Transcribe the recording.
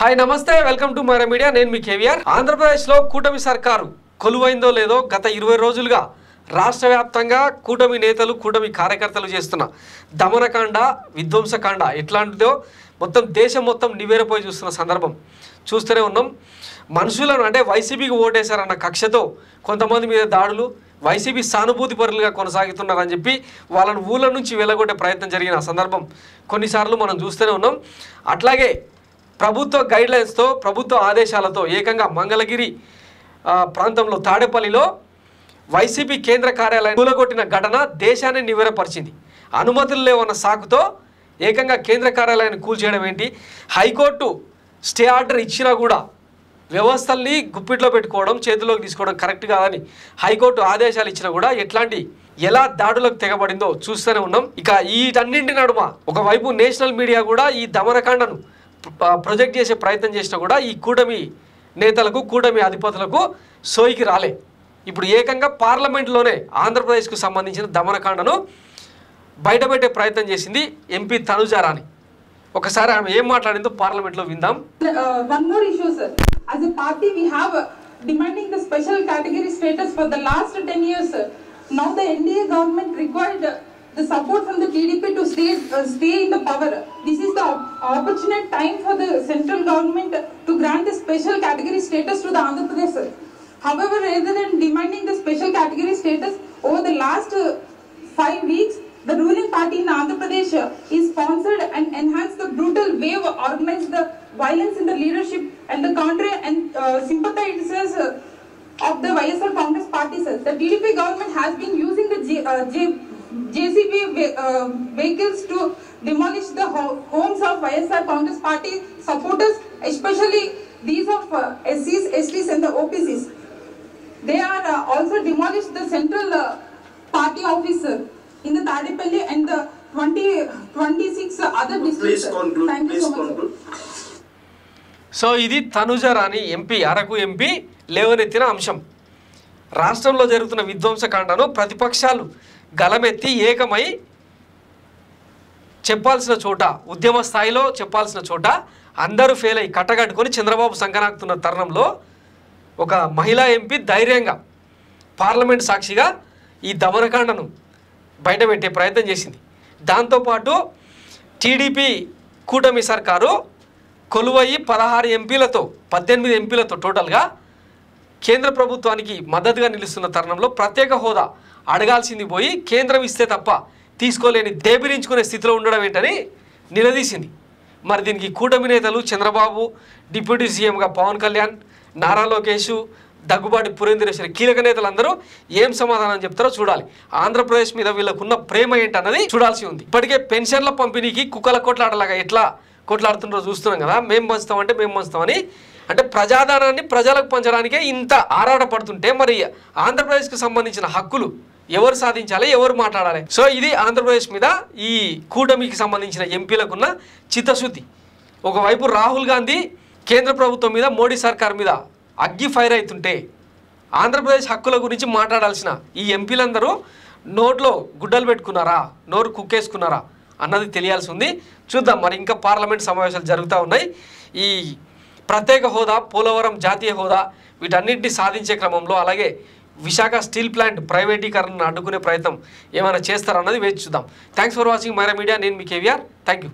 Hi నమస్తే welcome to Myra Media నేను మీ కేవీఆర్ ఆంధ్రప్రదేశ్ లో కూటమి సర్కారు కొలువైందో లేదో గత 20 రోజులుగా రాష్ట్ర వ్యాప్తంగా కూటమి నేతలు కూటమి కార్యకర్తలు చేస్తున్న దమనకాండ విధ్వంసకాండ ఎట్లాంటిదో మొత్తం దేశం మొత్తం నివేరపోయి చూస్తున్న సందర్భం చూస్తూనే ఉన్నాం మనుషులను అంటే వైసీపీకి ఓటేశారన్న కక్షతో కొంతమంది మీద దాడులు వైసీపీ సానుభూతి పరులుగా కొనసాగుతున్నారని చెప్పి వాళ్ళని ఊళ్ళ నుంచి వెళ్ళగొట్టే ప్రయత్నం జరిగిన సందర్భం కొన్నిసార్లు మనం చూస్తూనే ఉన్నాం అట్లాగే ప్రభుత్వ గైడ్లైన్స్తో ప్రభుత్వ ఆదేశాలతో ఏకంగా మంగళగిరి ప్రాంతంలో తాడేపల్లిలో వైసీపీ కేంద్ర కార్యాలయం కూలగొట్టిన ఘటన దేశాన్ని నివేరపరిచింది అనుమతులు లేవన్న సాకుతో ఏకంగా కేంద్ర కార్యాలయాన్ని కూల్చేయడం ఏంటి హైకోర్టు స్టే ఆర్డర్ ఇచ్చినా కూడా వ్యవస్థల్ని గుప్పిట్లో పెట్టుకోవడం చేతిలోకి తీసుకోవడం కరెక్ట్ కాదని హైకోర్టు ఆదేశాలు ఇచ్చినా కూడా ఎలా దాడులకు తెగబడిందో చూస్తూనే ఉన్నాం ఇక వీటన్నింటి నడుమ ఒకవైపు నేషనల్ మీడియా కూడా ఈ దమనకాండను ప్రొజెక్ట్ చేసే ప్రయత్నం చేసినా కూడా ఈ కూటమి నేతలకు కూటమి అధిపతులకు సోయికి రాలే ఇప్పుడు ఏకంగా పార్లమెంట్లోనే ఆంధ్రప్రదేశ్కు సంబంధించిన దమనకాండను బయటపెట్టే ప్రయత్నం చేసింది ఎంపీ తనుజా రాణి ఒకసారి ఆమె ఏం మాట్లాడిందో పార్లమెంట్లో విందాం. One more issue, sir. As a party, we have demanding the special category status for the last 10 years, sir. Now the NDA government required the support from the TDP to stay in the power. This is the opportune time for the central government to grant the special category status to the Andhra Pradesh, sir. However, rather than demanding the special category status over the last 5 weeks, the ruling party in Andhra Pradesh is sponsored and enhanced the brutal wave, organized the violence in the leadership and the counter and sympathizers of the YSR Congress party. Sir. The TDP government has been using the JCB vehicles to demolish the homes of YSR Congress party supporters, especially these of SCs, STs and the OPCs. They are also demolished the central party office in the Tadepalli and the 26 other districts. Please conclude. Thank you so much. So ఇది తనుజా రాణి MP Araku MP లేవనెత్తిన అంశం రాష్ట్రంలో జరుగుతున్న విధ్వంసకాండను ప్రతిపక్షాలు గలమెత్తి ఏకమై చెప్పాల్సిన చోట ఉద్యమ స్థాయిలో చెప్పాల్సిన చోట అందరూ ఫెయిల్ అయ్యి కట్టగట్టుకొని చంద్రబాబు సంకనాకుతున్న తరుణంలో ఒక మహిళా ఎంపీ ధైర్యంగా పార్లమెంట్ సాక్షిగా ఈ దమనకాండను బయటపెట్టే ప్రయత్నం చేసింది దాంతోపాటు టీడీపీ కూటమి సర్కారు కొలువయ్యి 16 ఎంపీలతో 18 ఎంపీలతో టోటల్గా కేంద్ర ప్రభుత్వానికి మద్దతుగా నిలుస్తున్న తరుణంలో ప్రత్యేక హోదా అడగాల్సింది పోయి కేంద్రం ఇస్తే తప్ప తీసుకోలేని దేబిరించుకునే స్థితిలో ఉండడం ఏంటని నిలదీసింది మరి దీనికి కూటమి నేతలు చంద్రబాబు డిప్యూటీ సీఎంగా పవన్ కళ్యాణ్ నారా లోకేష్ దగ్గుబాటి పురేంద్రేశ్వరి కీలక నేతలందరూ ఏం సమాధానం చెప్తారో చూడాలి ఆంధ్రప్రదేశ్ మీద వీళ్ళకున్న ప్రేమ ఏంటన్నది చూడాల్సి ఉంది ఇప్పటికే పెన్షన్ల పంపిణీకి కుక్కల కొట్లాడలాగా ఎట్లా కొట్లాడుతుండ్రో చూస్తున్నాం కదా మేము పంచుతామంటే మేము పంచుతామని అంటే ప్రజాధనాన్ని ప్రజలకు పంచడానికే ఇంత ఆరాటపడుతుంటే మరి ఆంధ్రప్రదేశ్కి సంబంధించిన హక్కులు ఎవరు సాధించాలి ఎవరు మాట్లాడాలి సో ఇది ఆంధ్రప్రదేశ్ మీద ఈ కూటమికి సంబంధించిన ఎంపీలకున్న చిత్తశుద్ధి ఒకవైపు రాహుల్ గాంధీ కేంద్ర ప్రభుత్వం మీద మోడీ సర్కార్ మీద అగ్గి ఫైర్ అవుతుంటే ఆంధ్రప్రదేశ్ హక్కుల గురించి మాట్లాడాల్సిన ఈ ఎంపీలందరూ నోట్లో గుడ్డలు పెట్టుకున్నారా నోరు కుక్కేసుకున్నారా అన్నది తెలియాల్సి ఉంది చూద్దాం మరి ఇంకా పార్లమెంట్ సమావేశాలు జరుగుతూ ఉన్నాయి ఈ ప్రత్యేక హోదా పోలవరం జాతీయ హోదా వీటన్నింటినీ సాధించే క్రమంలో అలాగే విశాఖ స్టీల్ ప్లాంట్ ప్రైవేటీకరణను అడ్డుకునే ప్రయత్నం ఏమైనా చేస్తారన్నది వేచి చూద్దాం thanks for watching Myra Media నేను మీ కేవీఆర్ థ్యాంక్ యూ